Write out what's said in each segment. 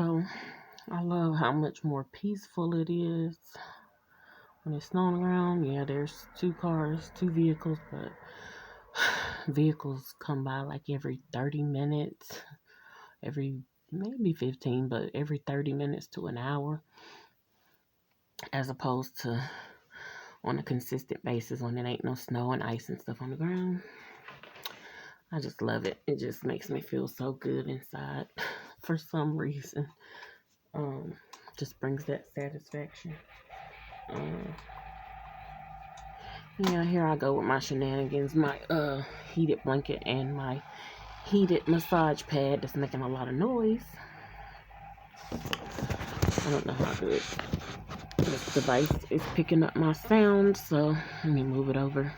So I love how much more peaceful it is when it's snowing around. Yeah, there's two vehicles, but vehicles come by like every 30 minutes, every maybe 15, but every 30 minutes to an hour, as opposed to on a consistent basis when it ain't no snow and ice and stuff on the ground. I just love it. It just makes me feel so good inside for some reason. Um, just brings that satisfaction. Um, yeah, here I go with my shenanigans, my heated blanket and my heated massage pad that's making a lot of noise. I don't know how good this device is picking up my sound, so let me move it over.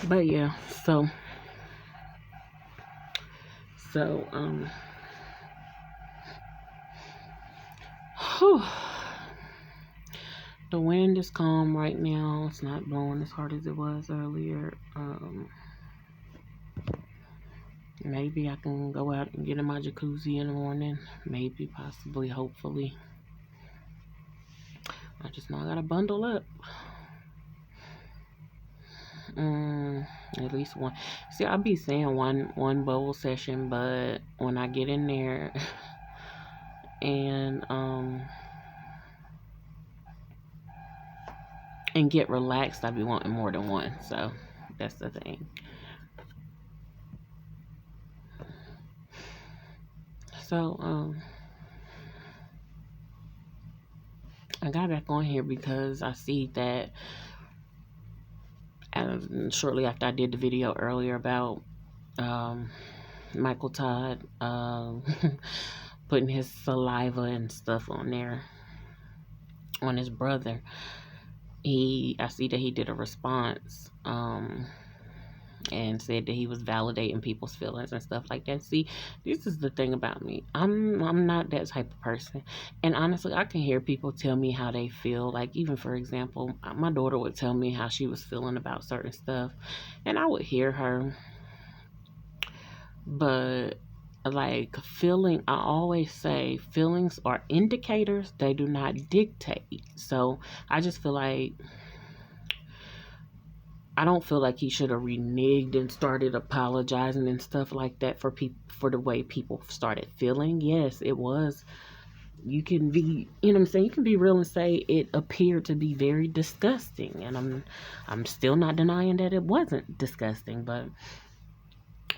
But yeah, so whew. The wind is calm right now. It's not blowing as hard as it was earlier. Maybe I can go out and get in my jacuzzi in the morning. Maybe, possibly, hopefully. I just know I gotta bundle up. At least one. See, I'll be saying one bowl session, but when I get in there and get relaxed, I be wanting more than one. So that's the thing. So I got back on here because I see that shortly after I did the video earlier about Michael Todd putting his saliva and stuff on there on his brother. I see that he did a response and said that he was validating people's feelings and stuff like that. See, this is the thing about me. I'm not that type of person. And honestly, I can hear people tell me how they feel. Like, even for example, my daughter would tell me how she was feeling about certain stuff, and I would hear her. But like, I always say feelings are indicators, they do not dictate. So I just feel like I don't feel like he should have reneged and started apologizing and stuff like that for the way people started feeling. Yes, it was. You can be, you know what I'm saying? You can be real and say it appeared to be very disgusting, and I'm still not denying that it wasn't disgusting, but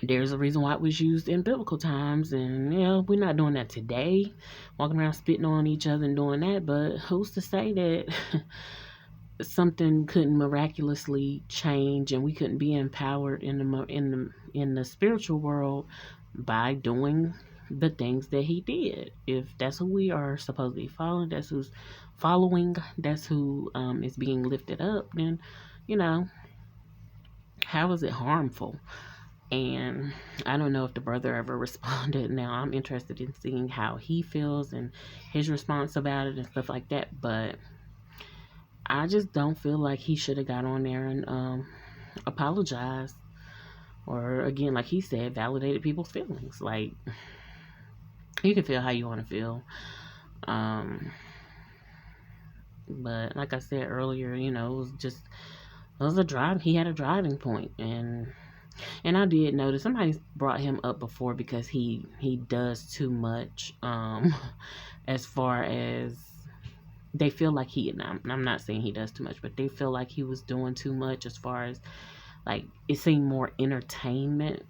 there's a reason why it was used in biblical times, and we're not doing that today, walking around spitting on each other and doing that. But who's to say that something couldn't miraculously change and we couldn't be empowered in the spiritual world by doing the things that he did? If that's who we are supposed to be following, that's who's following, that's who is being lifted up, then how is it harmful? And I don't know if the brother ever responded. Now I'm interested in seeing how he feels and his response about it and stuff like that, but I just don't feel like he should have got on there and apologized, or again, like he said, validated people's feelings. Like, you can feel how you want to feel, but like I said earlier, it was a drive. He had a driving point, and I did notice somebody brought him up before because he does too much. As far as they feel like I'm not saying he does too much, but they feel like he was doing too much as far as, like, it seemed more entertainment.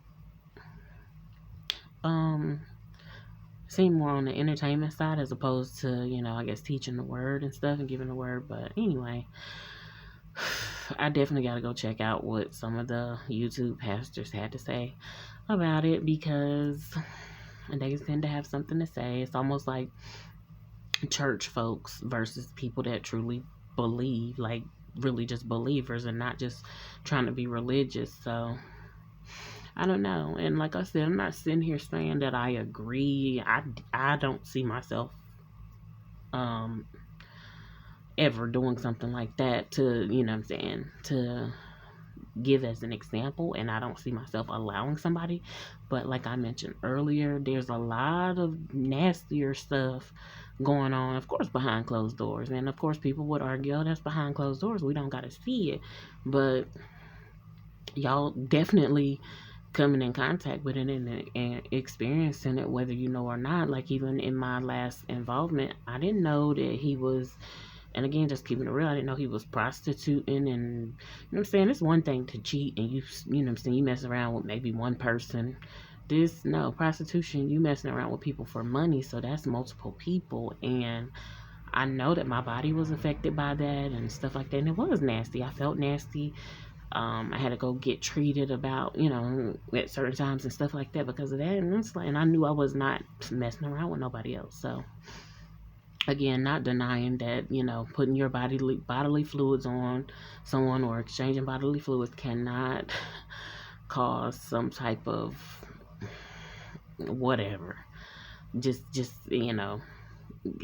Seemed more on the entertainment side as opposed to, I guess, teaching the word and stuff and giving the word. But anyway, I definitely got to go check out what some of the YouTube pastors had to say about it, because they tend to have something to say. It's almost like church folks versus people that truly believe, like really just believers and not just trying to be religious. So I don't know. And like I said, I'm not sitting here saying that I agree. I don't see myself ever doing something like that to, you know what I'm saying, to give as an example, and I don't see myself allowing somebody. But like I mentioned earlier, there's a lot of nastier stuff going on, of course, behind closed doors. And of course, people would argue, oh, that's behind closed doors. We don't got to see it. But y'all definitely coming in contact with it and experiencing it, whether you know or not. Like, even in my last involvement, I didn't know that he was, and again, just keeping it real, I didn't know he was prostituting. And you know what I'm saying, it's one thing to cheat and you know what I'm saying, you mess around with maybe one person. This, no, prostitution, you messing around with people for money, so that's multiple people. And I know that my body was affected by that and stuff like that, and it was nasty. I felt nasty. I had to go get treated about, you know, at certain times and stuff like that because of that. And it's like, and I knew I was not messing around with nobody else. So again, not denying that, you know, putting your bodily fluids on someone or exchanging bodily fluids cannot cause some type of whatever. Just you know,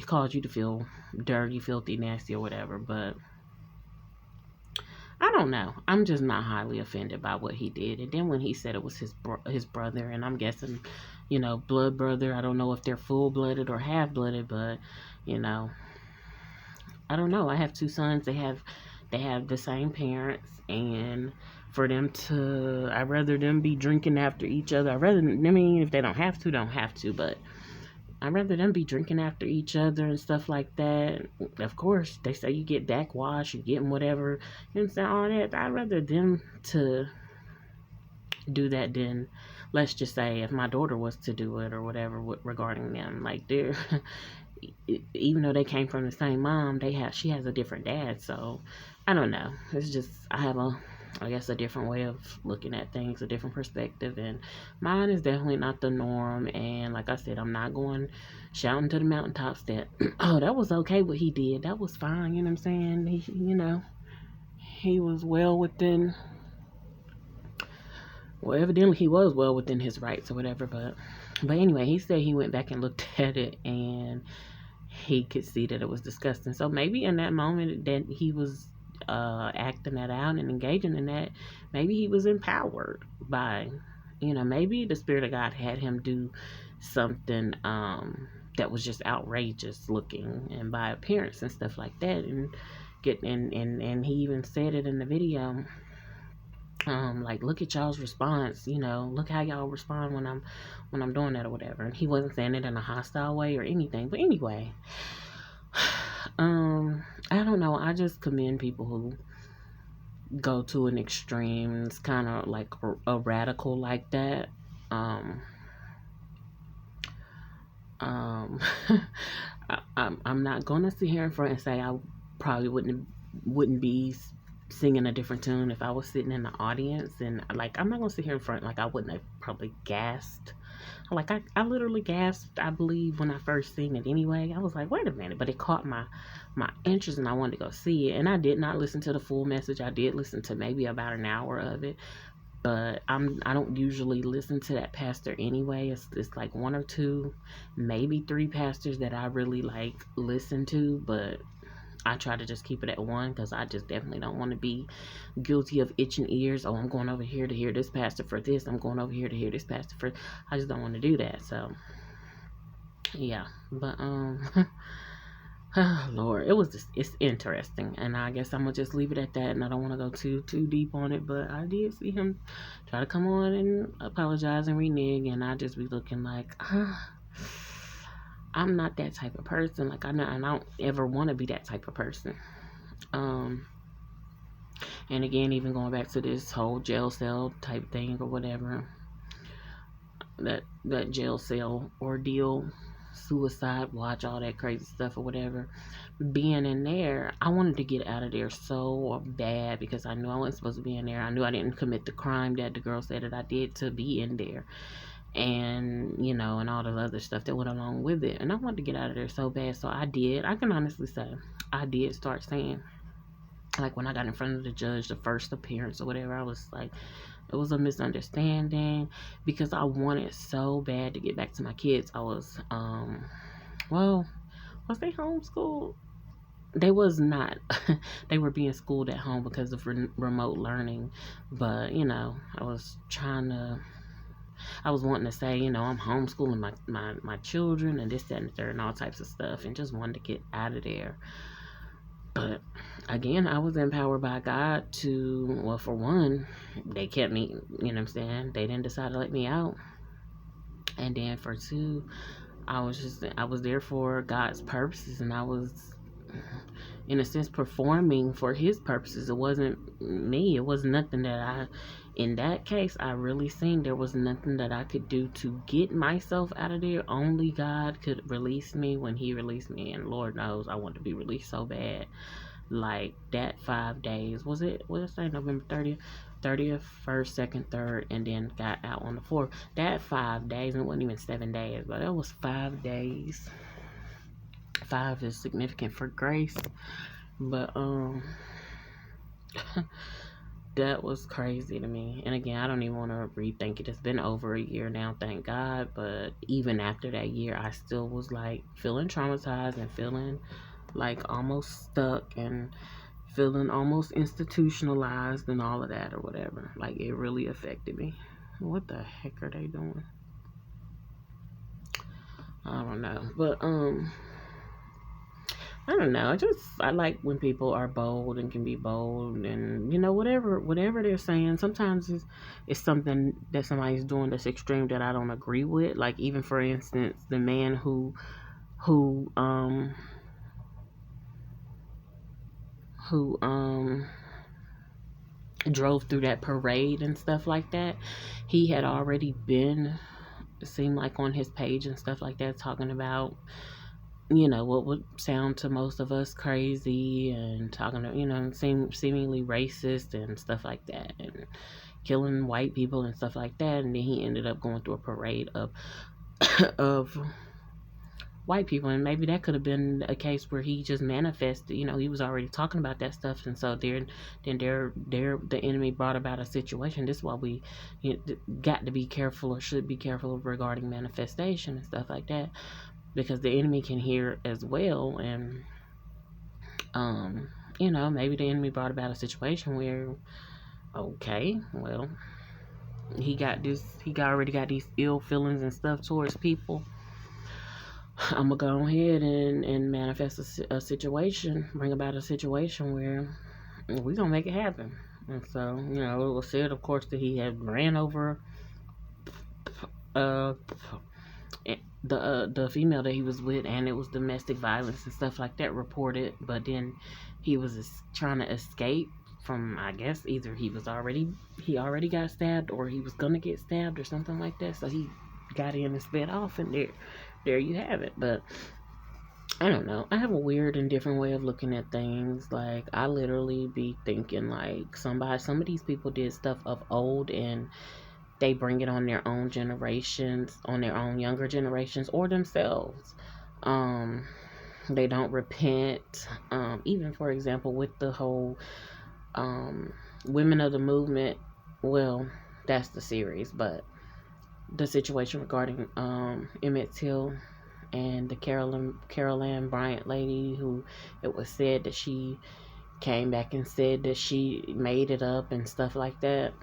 cause you to feel dirty, filthy, nasty, or whatever. But I don't know. I'm just not highly offended by what he did. And then when he said it was his brother, and I'm guessing, you know, blood brother. I don't know if they're full blooded or half blooded, but you know, I don't know. I have two sons. They have the same parents, and for them to, I'd rather them be drinking after each other. I mean, if they don't have to, don't have to, but I'd rather them be drinking after each other and stuff like that. Of course, they say you get backwash, you getting whatever, you know what I'm saying, all that. I'd rather them to do that than, let's just say, if my daughter was to do it or whatever regarding them. Like, they're, even though they came from the same mom, she has a different dad. So, I don't know. It's just, I guess, a different way of looking at things, a different perspective, and mine is definitely not the norm. And like I said, I'm not going shouting to the mountaintops that, oh, that was okay what he did, that was fine, you know what I'm saying. You know, he was evidently he was well within his rights or whatever. But anyway, he said he went back and looked at it and he could see that it was disgusting. So maybe in that moment that he was acting that out and engaging in that, maybe he was empowered by, you know, maybe the Spirit of God had him do something that was just outrageous looking and by appearance and stuff like that. And he even said it in the video, like, look at y'all's response, you know, look how y'all respond when I'm doing that or whatever. And he wasn't saying it in a hostile way or anything. But anyway, I don't know. I just commend people who go to an extreme. It's kind of like a radical like that. Um, I'm not gonna sit here in front and say I probably wouldn't be singing a different tune if I was sitting in the audience. And like, I'm not gonna sit here in front like I wouldn't have probably gasped. Like, I literally gasped, I believe, when I first seen it anyway. I was like, wait a minute, but it caught my interest and I wanted to go see it. And I did not listen to the full message. I did listen to maybe about an hour of it. But I don't usually listen to that pastor anyway. It's like one or two, maybe three pastors that I really like listen to, but I try to just keep it at one because I just definitely don't want to be guilty of itching ears. Oh, I'm going over here to hear this pastor for this. I'm going over here to hear this pastor for. I just don't want to do that. So yeah, but oh, Lord, it's interesting, and I guess I'm gonna just leave it at that. And I don't want to go too deep on it, but I did see him try to come on and apologize and renege, and I just be looking like, I'm not that type of person. Like, I don't ever want to be that type of person. And again, even going back to this whole jail cell type thing or whatever, that jail cell ordeal, suicide watch, all that crazy stuff or whatever, being in there, I wanted to get out of there so bad because I knew I wasn't supposed to be in there. I knew I didn't commit the crime that the girl said that I did to be in there. And, you know, and all the other stuff that went along with it. And I wanted to get out of there so bad. So I can honestly say, I did start saying, like, when I got in front of the judge, the first appearance or whatever, I was like, it was a misunderstanding because I wanted so bad to get back to my kids. I was, was they homeschooled? they was not. They were being schooled at home because of remote learning. But I was wanting to say, I'm homeschooling my children and this, that, and the third, and all types of stuff, and just wanted to get out of there. But again, I was empowered by God to, well, for one, they kept me, you know what I'm saying? They didn't decide to let me out. And then for two, I was there for God's purposes, and I was, in a sense, performing for his purposes. It wasn't me. It was nothing that in that case, I really seen there was nothing that I could do to get myself out of there. Only God could release me when he released me. And Lord knows I want to be released so bad. Like that 5 days, what did I say, November 30th, 1st, 2nd, 3rd, and then got out on the 4th. That 5 days, and it wasn't even 7 days, but it was 5 days. 5 is significant for grace. But that was crazy to me. And again, I don't even want to rethink it. It's been over a year now, thank God. But even after that year, I still was like feeling traumatized and feeling like almost stuck and feeling almost institutionalized and all of that or whatever. Like it really affected me. What the heck are they doing? I don't know. But I don't know. I like when people are bold and can be bold, and whatever they're saying. Sometimes it's something that somebody's doing that's extreme that I don't agree with. Like even for instance, the man who um who drove through that parade and stuff like that. He had already been, it seemed like, on his page and stuff like that, talking about what would sound to most of us crazy, and talking to seemingly racist and stuff like that, and killing white people and stuff like that. And then he ended up going through a parade of of white people, and maybe that could have been a case where he just manifested. He was already talking about that stuff, and so the enemy brought about a situation. This is why we got to be careful, or should be careful, regarding manifestation and stuff like that, because the enemy can hear as well. And maybe the enemy brought about a situation where, okay, well, he already got these ill feelings and stuff towards people. I'm gonna go ahead and manifest a situation, bring about a situation where we're gonna make it happen. And so, it was said, of course, that he had ran over uh the female that he was with, and it was domestic violence and stuff like that reported. But then he was trying to escape from, I guess, either he already got stabbed, or he was gonna get stabbed or something like that. So he got in and sped off, and there you have it. But I don't know. I have a weird and different way of looking at things. Like I literally be thinking like some of these people did stuff of old, and they bring it on their own generations, on their own younger generations, or themselves. They don't repent. Even for example, with the whole women of the movement. Well, that's the series, but the situation regarding Emmett Till and the Carol Ann Bryant lady, who it was said that she came back and said that she made it up and stuff like that.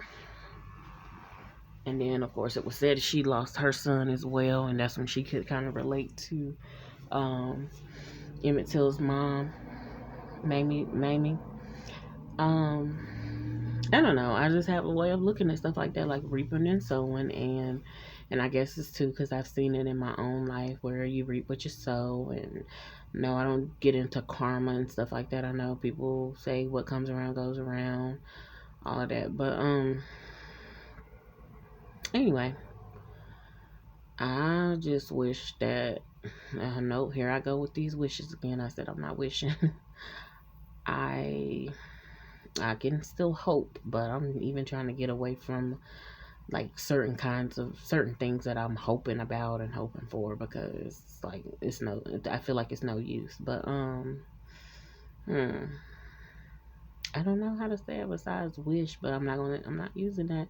And then, of course, it was said she lost her son as well, and that's when she could kind of relate to Emmett Till's mom, Mamie. I don't know. I just have a way of looking at stuff like that, like reaping and sowing, and I guess it's too because I've seen it in my own life where you reap what you sow. And no, I don't get into karma and stuff like that. I know people say what comes around goes around, all of that, but anyway, I just wish that. Nope, here I go with these wishes again. I said I'm not wishing. I I can still hope, but I'm even trying to get away from like certain things that I'm hoping about and hoping for, because like I feel like it's no use. But hmm, I don't know how to say it besides wish, but I'm not using that.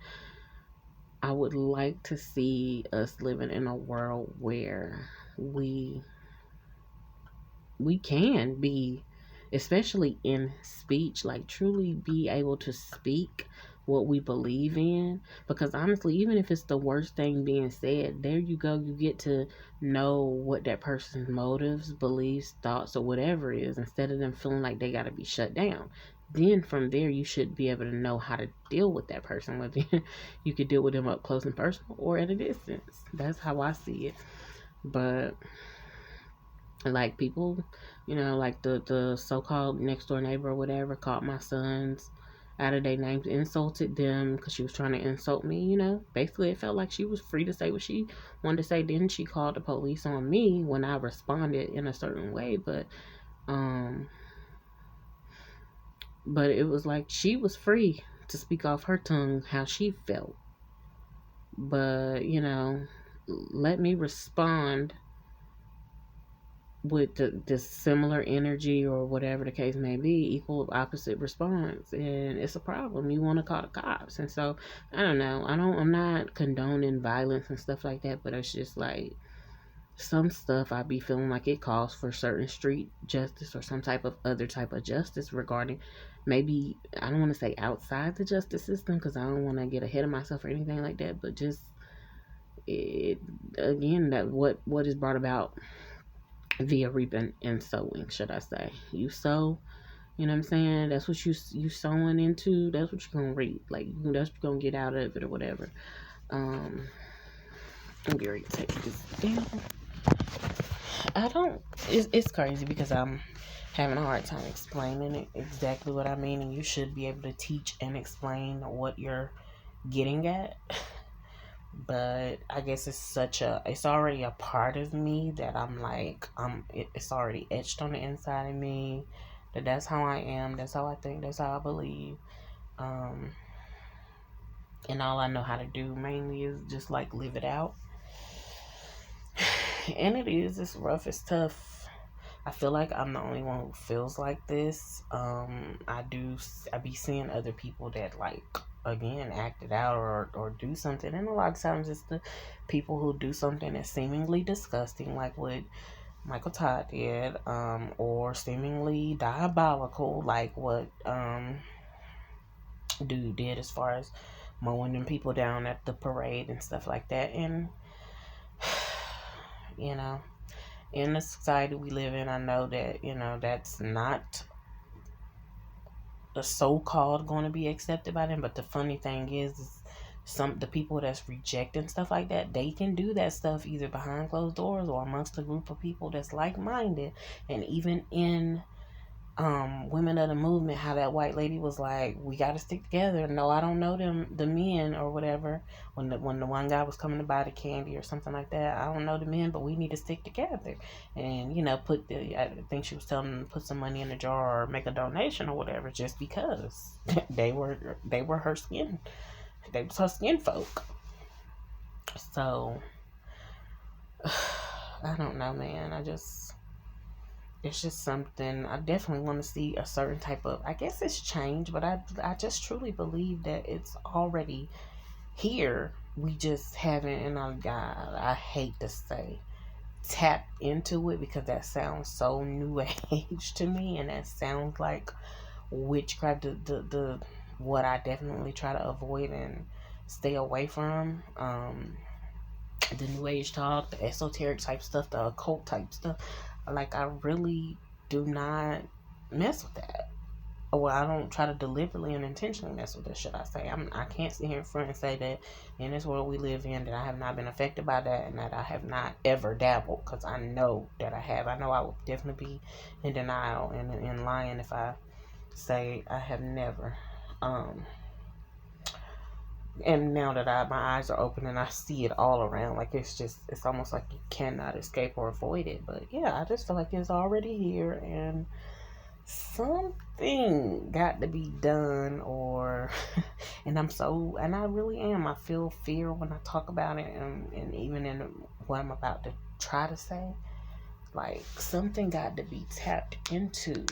I would like to see us living in a world where we can be especially in speech, like truly be able to speak what we believe in. Because honestly, even if it's the worst thing being said, there you go, you get to know what that person's motives, beliefs, thoughts, or whatever is, instead of them feeling like they got to be shut down. Then from there, you should be able to know how to deal with that person, whether you could deal with them up close and personal or at a distance. That's how I see it. But like people, like the so-called next door neighbor or whatever called my sons out of their names, insulted them because she was trying to insult me. Basically it felt like she was free to say what she wanted to say. Then she called the police on me when I responded in a certain way, um but it was like she was free to speak off her tongue how she felt. But let me respond with the similar energy or whatever the case may be, equal opposite response, and it's a problem. You want to call the cops. And so I don't know, I'm not condoning violence and stuff like that, but it's just like some stuff I be feeling like it calls for certain street justice or some type of other type of justice regarding, maybe, I don't want to say outside the justice system because I don't want to get ahead of myself or anything like that, but just it, again, that what is brought about via reaping and sowing, should I say. You sow, you know what I'm saying? That's what you sowing into. That's what you're gonna reap. Like, that's what you're gonna get out of it or whatever. I'm going to take this down. I don't. It's crazy because I'm having a hard time explaining it exactly what I mean, and you should be able to teach and explain what you're getting at. But I guess it's already a part of me that I'm like, it's already etched on the inside of me that's how I am, that's how I think, that's how I believe. And all I know how to do mainly is just like live it out. And it's rough, it's tough. I feel like I'm the only one who feels like this. I be seeing other people that, like, again, act it out or do something, and a lot of times it's the people who do something that's seemingly disgusting, like what Michael Todd did, or seemingly diabolical, like what dude did as far as mowing them people down at the parade and stuff like that. And in the society we live in, I know that that's not the so-called going to be accepted by them. But the funny thing is the people that's rejecting stuff like that, they can do that stuff either behind closed doors or amongst a group of people that's like-minded. And even in women of the movement, how that white lady was like, we got to stick together. No, I don't know the men or whatever, when the one guy was coming to buy the candy or something like that. I don't know the men, but we need to stick together. And I think she was telling them to put some money in a jar or make a donation or whatever, just because they were her skin, they was her skin folk. So I don't know, man. It's just something I definitely want to see, a certain type of, I guess it's change, but I just truly believe that it's already here. We just haven't, and I hate to say tap into it, because that sounds so new age to me, and that sounds like witchcraft, the what I definitely try to avoid and stay away from. The new age talk, the esoteric type stuff, the occult type stuff. Like, I really do not mess with that. Well, I don't try to deliberately and intentionally mess with it, should I say. I can't sit here in front and say that in this world we live in, that I have not been affected by that, and that I have not ever dabbled, because I know that I have. I know I would definitely be in denial and in lying if I say I have never. And now that my eyes are open and I see it all around, like, it's almost like you cannot escape or avoid it. But yeah, I just feel like it's already here, and something got to be done, or and I really am. I feel fear when I talk about it, and even in what I'm about to try to say, like, something got to be tapped into.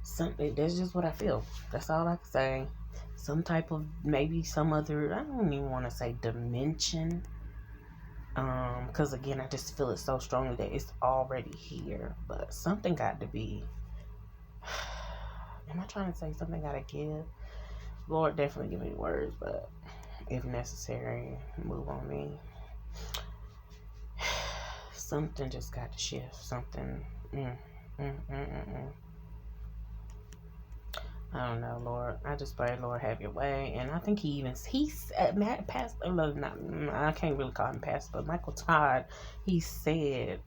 Something, that's just what I feel. That's all I can say. Some type of, maybe some other, I don't even want to say dimension, Because again, I just feel it so strongly that it's already here. But something got to be. Am I trying to say something got to give? Lord, definitely give me words, but if necessary, move on me. Something just got to shift. Something. I don't know, Lord. I just pray, Lord, have your way. And I think he said, Pastor, not, I can't really call him Pastor, but Michael Todd, he said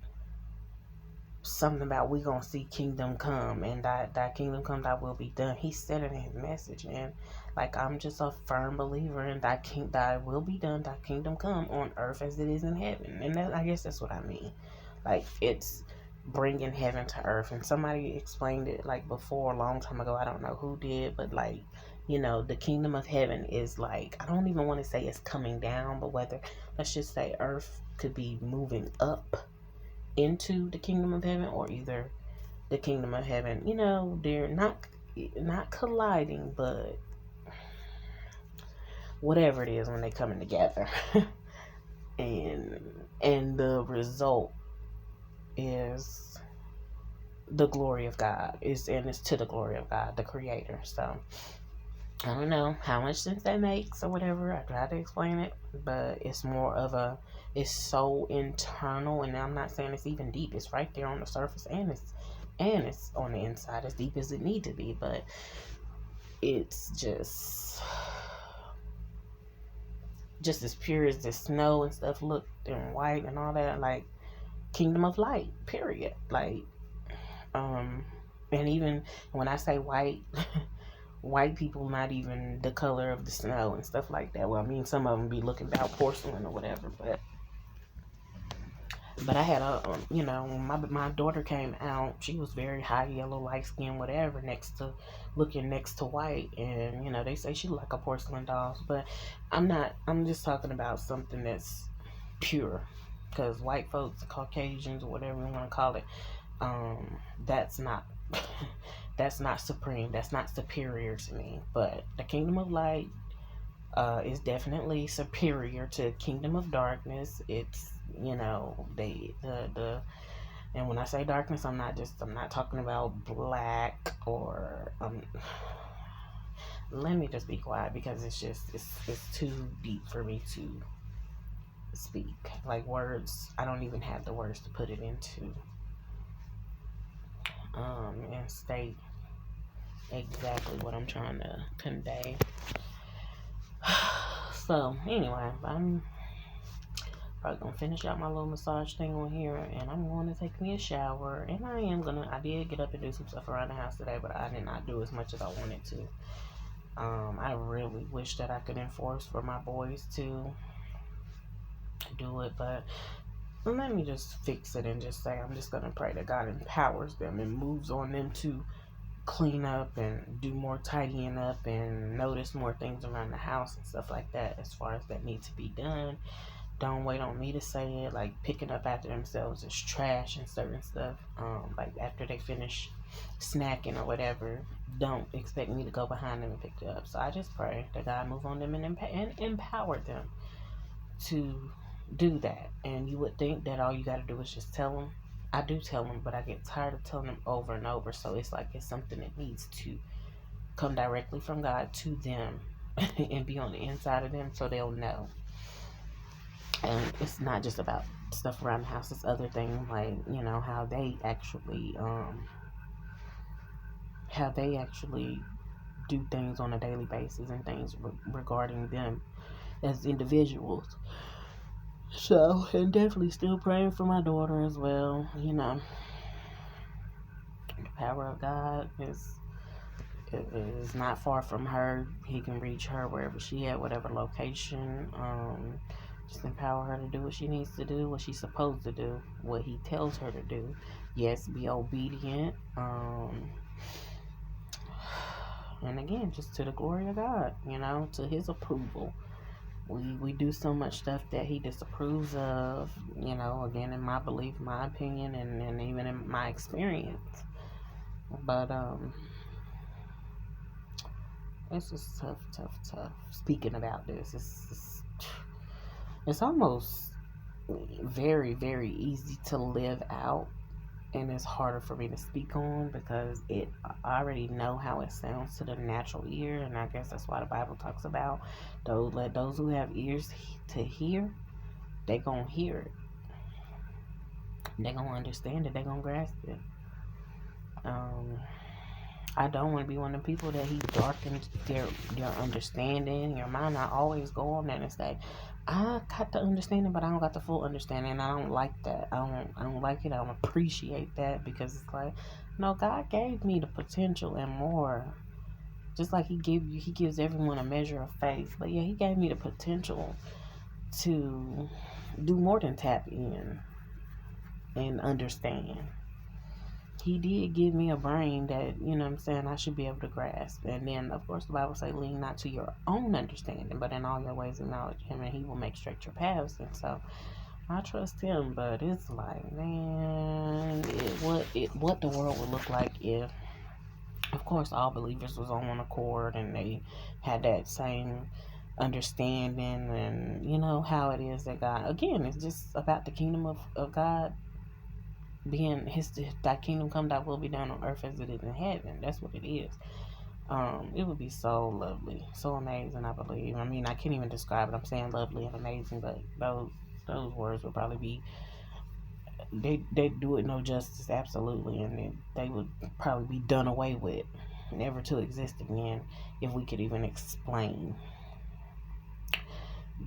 something about we gonna see kingdom come and thy kingdom come, thy will be done. He said it in his message, and like I'm just a firm believer in thy will be done, thy kingdom come on earth as it is in heaven. And I guess that's what I mean. Like it's bringing heaven to earth. And somebody explained it like before a long time ago. I don't know who did, but like the kingdom of heaven is like, I don't even want to say it's coming down, but whether let's just say earth could be moving up into the kingdom of heaven, or either the kingdom of heaven, they're not colliding, but whatever it is when they coming together. and the result is the glory of God. It's to the glory of God, the creator. So I don't know how much sense that makes or whatever. I try to explain it, but it's more of it's so internal, and I'm not saying it's even deep. It's right there on the surface, and it's on the inside as deep as it need to be, but it's just as pure as the snow and stuff looked and white and all that, like kingdom of light, period. Like and even when I say white, white people not even the color of the snow and stuff like that. Well, I mean, some of them be looking about porcelain or whatever, but I had when my daughter came out, she was very high yellow, light skin, whatever, looking next to white, and they say she look like a porcelain doll, but I'm just talking about something that's pure, because white folks, Caucasians, or whatever you want to call it, that's not that's not supreme, that's not superior to me. But the kingdom of light is definitely superior to kingdom of darkness. It's the and when I say darkness, I'm not talking about black or let me just be quiet, because it's too deep for me to speak. Like words, I don't even have the words to put it into and state exactly what I'm trying to convey. So anyway, I'm probably gonna finish out my little massage thing on here, and I'm going to take me a shower. And I did get up and do some stuff around the house today, but I did not do as much as I wanted to. I really wish that I could enforce for my boys to do it, but let me just fix it and just say I'm just gonna pray that God empowers them and moves on them to clean up and do more tidying up and notice more things around the house and stuff like that, as far as that needs to be done. Don't wait on me to say it. Like picking up after themselves is trash and certain stuff. Like after they finish snacking or whatever, don't expect me to go behind them and pick it up. So I just pray that God move on them and empower them to do that. And you would think that all you got to do is just tell them. I do tell them, but I get tired of telling them over and over. So it's like it's something that needs to come directly from God to them and be on the inside of them, so they'll know. And it's not just about stuff around the house, it's other things, like how they actually do things on a daily basis, and things regarding them as individuals. So, and definitely still praying for my daughter as well. The power of God is not far from her. He can reach her wherever she at, whatever location. Just empower her to do what she needs to do, what she's supposed to do, what he tells her to do. Yes, be obedient. And again, just to the glory of God, to his approval. We do so much stuff that he disapproves of, again, in my belief, my opinion, and even in my experience. But it's just tough. Speaking about this, it's almost very, very easy to live out, and it's harder for me to speak on because I already know how it sounds to the natural ear, and I guess that's why the Bible talks about those who have ears to hear, they gonna hear it, they gonna understand it, they gonna grasp it. Um, I don't want to be one of the people that he darkens their understanding, your mind. I always go on there and say, I got the understanding, but I don't got the full understanding. And I don't like that. I don't like it. I don't appreciate that because it's like, no, God gave me the potential and more. Just like he gives everyone a measure of faith. But yeah, he gave me the potential to do more than tap in and understand. He did give me a brain that, you know what I'm saying, I should be able to grasp. And then, of course, the Bible says, lean not to your own understanding, but in all your ways acknowledge him, and he will make straight your paths. And so I trust him, but it's like, man, what the world would look like if, of course, all believers was on one accord and they had that same understanding, and you know how it is that God, again, it's just about the kingdom of God being his, thy kingdom come, thy will be done on earth as it is in heaven. That's what it is. It would be so lovely, so amazing, I believe. I mean, I can't even describe it. I'm saying lovely and amazing, but those words would probably be, they do it no justice, absolutely, and they would probably be done away with, never to exist again, if we could even explain.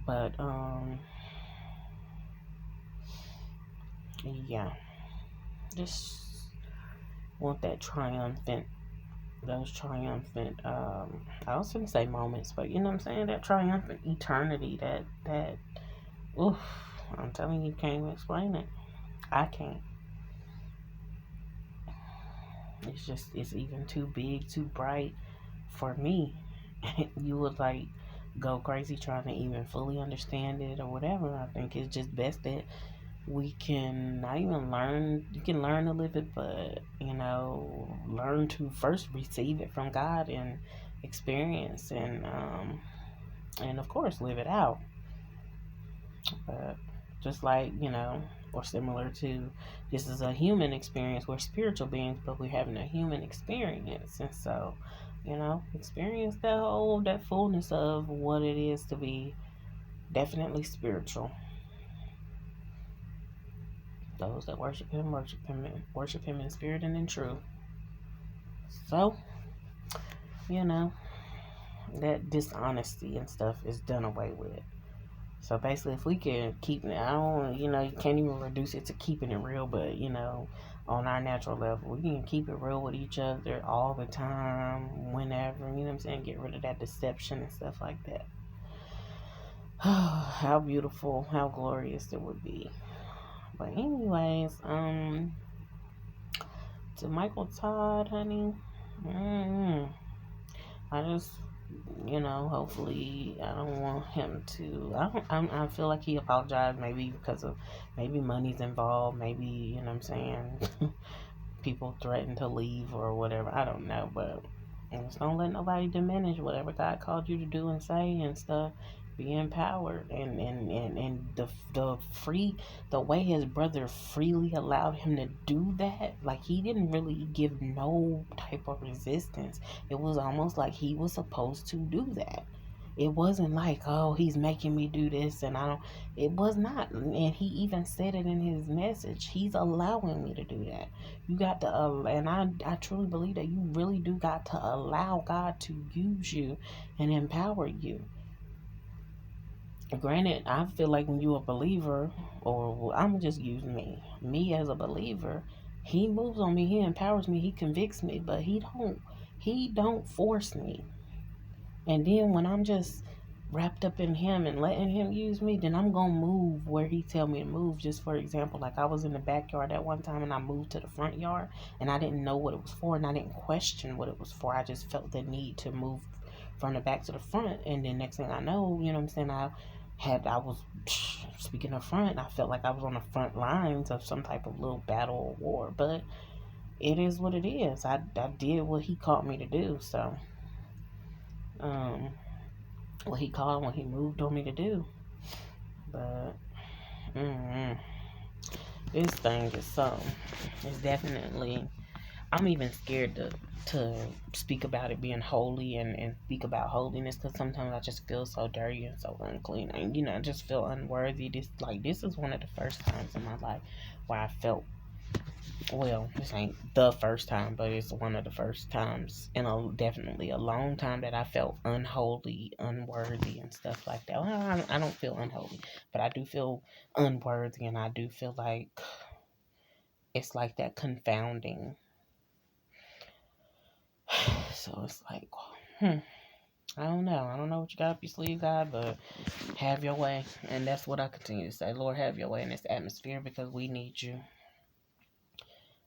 But yeah, just want that triumphant, those triumphant, I was gonna say moments, but you know what I'm saying, that triumphant eternity, that oof, I'm telling you, can't even explain it. I can't. It's just, it's even too big, too bright for me. You would like go crazy trying to even fully understand it or whatever. I think it's just best that we can not even learn, you can learn to live it, but you know, learn to first receive it from God and experience, and of course live it out. But just like, you know, or similar to, this is a human experience, we're spiritual beings, but we're having a human experience. And so, you know, experience that fullness of what it is to be definitely spiritual. Those that worship him in spirit and in truth. So, you know, that dishonesty and stuff is done away with. So basically, if we can keep it, I don't, you know, you can't even reduce it to keeping it real, but you know, on our natural level, we can keep it real with each other all the time, whenever, you know what I'm saying? Get rid of that deception and stuff like that. How beautiful, how glorious it would be. But anyways, to Michael Todd, honey, I just, you know, hopefully, I don't want him to, I feel like he apologized maybe because of, maybe money's involved, maybe, you know what I'm saying, people threaten to leave or whatever, I don't know, but just don't let nobody diminish whatever God called you to do and say and stuff. Be empowered, and the way his brother freely allowed him to do that, like he didn't really give no type of resistance. It was almost like he was supposed to do that. It wasn't like, oh, he's making me do this, and I don't. It was not, and he even said it in his message. He's allowing me to do that. You got to, and I truly believe that you really do got to allow God to use you and empower you. Granted, I feel like when you're a believer, or I'm just using me as a believer, he moves on me, he empowers me, he convicts me, but he don't force me. And then when I'm just wrapped up in him and letting him use me, then I'm gonna move where he tell me to move. Just for example, like I was in the backyard at one time and I moved to the front yard, and I didn't know what it was for, and I didn't question what it was for. I just felt the need to move from the back to the front, and then next thing I know, you know what I'm saying, I was speaking of front, I felt like I was on the front lines of some type of little battle or war. But it is what it is. I did what he called me to do. So what he called, what he moved on me to do. But mm This thing is it's definitely, I'm even scared to speak about it being holy and speak about holiness, because sometimes I just feel so dirty and so unclean, and I just feel unworthy. This is one of the first times in my life where I felt, well, this ain't the first time, but it's one of the first times in definitely a long time that I felt unholy, unworthy, and stuff like that. Well, I don't feel unholy, but I do feel unworthy, and I do feel like it's like that confounding. So it's like, I don't know. I don't know what you got up your sleeve, God, but have your way. And that's what I continue to say. Lord, have your way in this atmosphere, because we need you.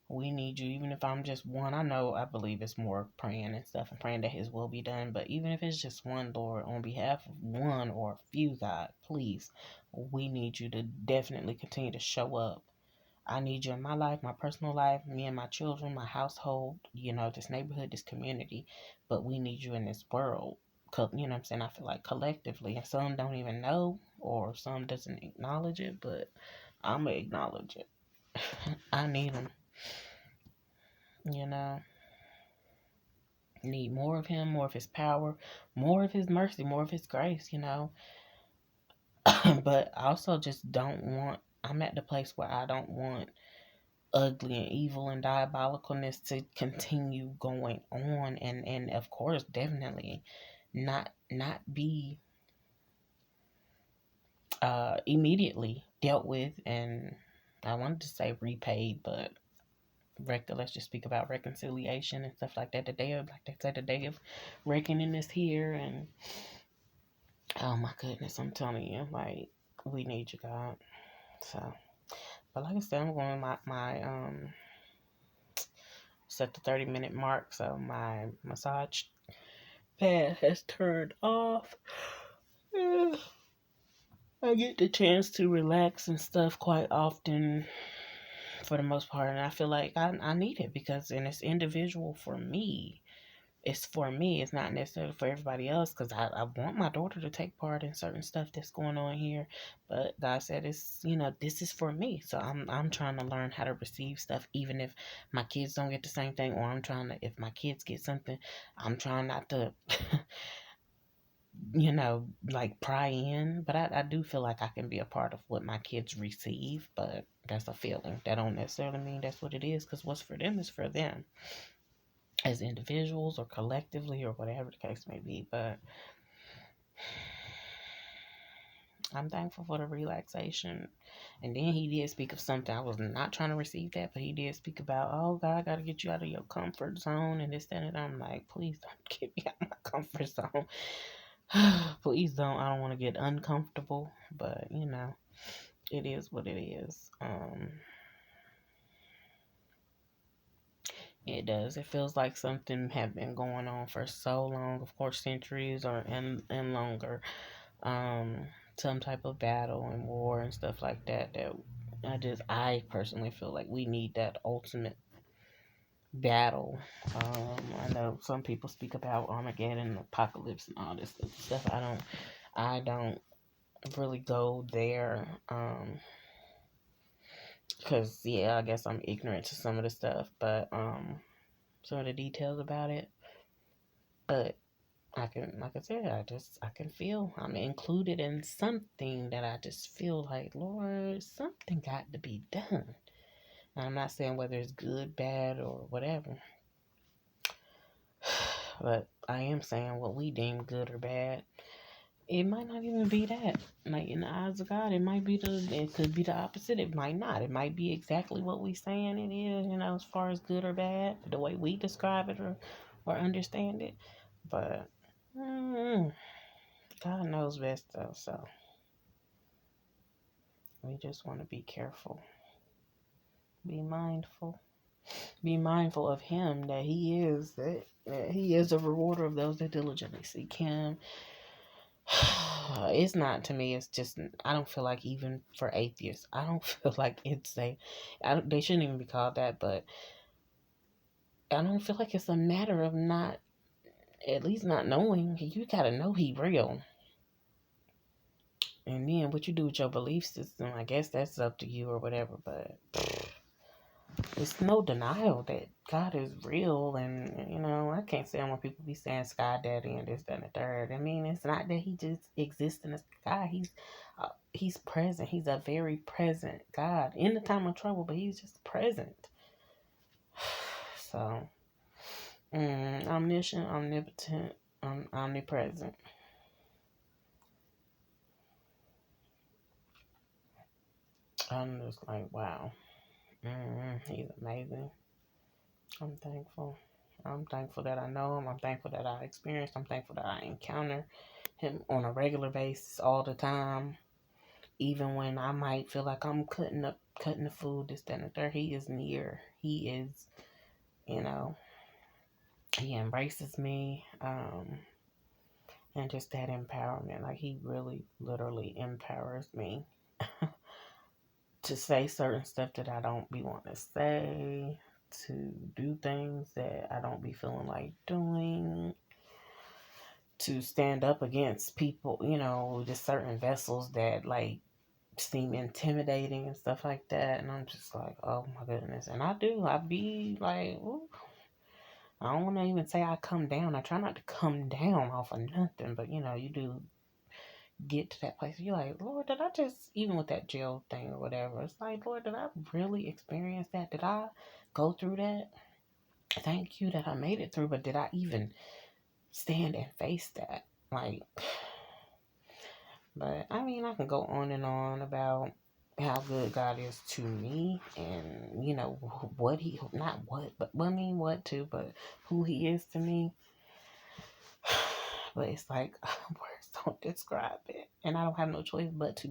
We need you. Even if I'm just one, I believe it's more praying and stuff and praying that his will be done. But even if it's just one, Lord, on behalf of one or a few, God, please, we need you to definitely continue to show up. I need you in my life, my personal life, me and my children, my household, this neighborhood, this community. But we need you in this world. You know what I'm saying? I feel like collectively, and some don't even know, or some doesn't acknowledge it, but I'm going to acknowledge it. I need them, you know. Need more of him, more of his power, more of his mercy, more of his grace. But I also just don't want, I'm at the place where I don't want ugly and evil and diabolicalness to continue going on, and of course definitely not be immediately dealt with, and I wanted to say repaid, but let's just speak about reconciliation and stuff like that. The day of, like they said, the day of reckoning is here, and oh my goodness, I'm telling you, like, we need you, God. So, but like I said, I'm going my set the 30-minute mark, so my massage pad has turned off. I get the chance to relax and stuff quite often, for the most part, and I feel like I need it, because, and it's individual for me. It's for me. It's not necessarily for everybody else, because I want my daughter to take part in certain stuff that's going on here. But God said this is for me. So I'm trying to learn how to receive stuff, even if my kids don't get the same thing, or if my kids get something, I'm trying not to, like pry in. But I do feel like I can be a part of what my kids receive, but that's a feeling. That don't necessarily mean that's what it is, because what's for them is for them, as individuals or collectively or whatever the case may be. But I'm thankful for the relaxation. And then he did speak of something. I was not trying to receive that, but he did speak about, oh, God, I got to get you out of your comfort zone and this, that, and I'm like, please don't get me out of my comfort zone. Please don't. I don't want to get uncomfortable, but, it is what it is. It does. It feels like something had been going on for so long, of course, centuries or and longer. Some type of battle and war and stuff like that. That I personally feel like we need that ultimate battle. I know some people speak about Armageddon, apocalypse, and all this stuff. I don't really go there. Because yeah, I guess I'm ignorant to some of the stuff, but some of the details about it. But I can, like I said, I can feel I'm included in something that I just feel like, Lord, something got to be done. And I'm not saying whether it's good, bad, or whatever, but I am saying what we deem good or bad. It might not even be that. Like, in the eyes of God, it could be the opposite. It might not. It might be exactly what we saying it is, as far as good or bad, the way we describe it or understand it. But God knows best though, so we just want to be careful. Be mindful. Be mindful of him, that he is a rewarder of those that diligently seek him. It's not, to me, it's just, I don't feel like, even for atheists, I don't feel like they shouldn't even be called that, but I don't feel like it's a matter of not, at least not knowing. You gotta know he real. And then what you do with your belief system, I guess that's up to you or whatever. But it's no denial that God is real. And, I can't stand when people be saying Sky Daddy and this, that, and the third. I mean, it's not that he just exists in the sky. He's present. He's a very present God in the time of trouble, but he's just present. So, omniscient, omnipotent, omnipresent. I'm just like, wow. He's amazing. I'm thankful. I'm thankful that I know him. I'm thankful that I experienced. I'm thankful that I encounter him on a regular basis all the time. Even when I might feel like I'm cutting the food, this, that, and the third, he is near. He is, he embraces me. And just that empowerment. Like, he really, literally empowers me to say certain stuff that I don't be wanting to say, to do things that I don't be feeling like doing, to stand up against people, just certain vessels that like seem intimidating and stuff like that. And I'm just like, oh my goodness. And I be like, ooh, I don't want to even say I come down. I try not to come down off of nothing, but you do get to that place. You're like, Lord, did I just, even with that jail thing or whatever, it's like, Lord, did I really experience that? Did I go through that? Thank you that I made it through, but did I even stand and face that? Like, but I mean, I can go on and on about how good God is to me, and what he, not what, but I mean what too, but who he is to me. But it's like, words don't describe it, and I don't have no choice but to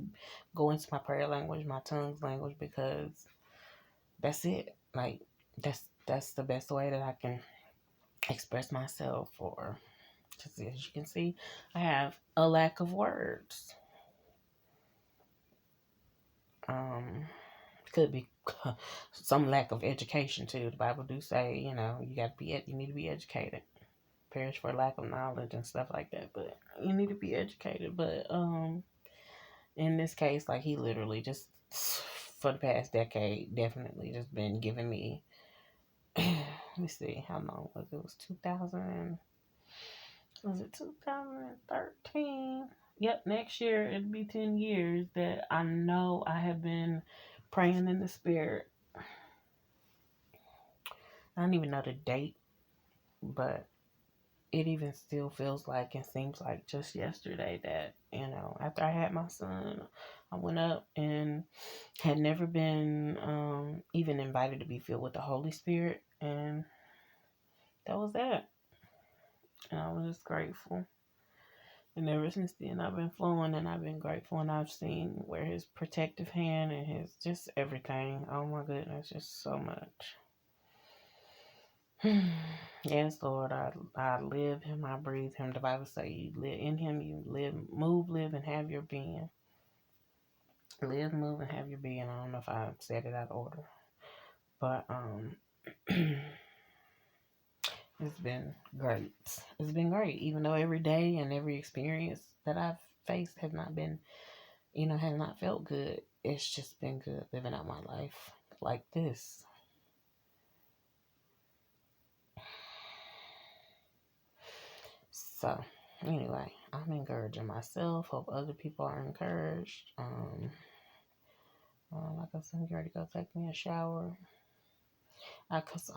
go into my prayer language, my tongues language, because that's it. Like, that's the best way that I can express myself. Or just as you can see, I have a lack of words. Could be some lack of education too. The Bible do say, you need to be educated. Perish for lack of knowledge and stuff like that. But you need to be educated. But in this case, like, he literally just for the past decade definitely just been giving me. Let me see, how long was it? It was 2013? Yep, next year it'll be 10 years that I know I have been praying in the spirit. I don't even know the date, but it even still feels like and seems like just yesterday that, after I had my son, I went up and had never been even invited to be filled with the Holy Spirit. And that was that. And I was just grateful. And ever since then, I've been flowing and I've been grateful. And I've seen where his protective hand and his just everything. Oh my goodness, just so much. Yes, Lord, I live him, I breathe him. The Bible says you live in him, you live, move, live, and have your being. Live, move, and have your being. I don't know if I said it out of order, but it's been great. It's been great, even though every day and every experience that I've faced has not been, has not felt good. It's just been good living out my life like this. So, anyway, I'm encouraging myself. Hope other people are encouraged. Like I said, I'm ready to go take me a shower. Cause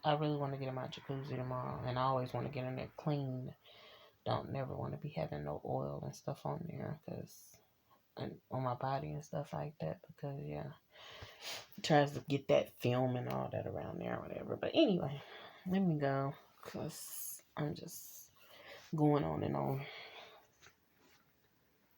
I really want to get in my jacuzzi tomorrow, and I always want to get in there clean. Don't never want to be having no oil and stuff on there, and on my body and stuff like that, because it tries to get that film and all that around there or whatever. But anyway, let me go, cause I'm just going on and on.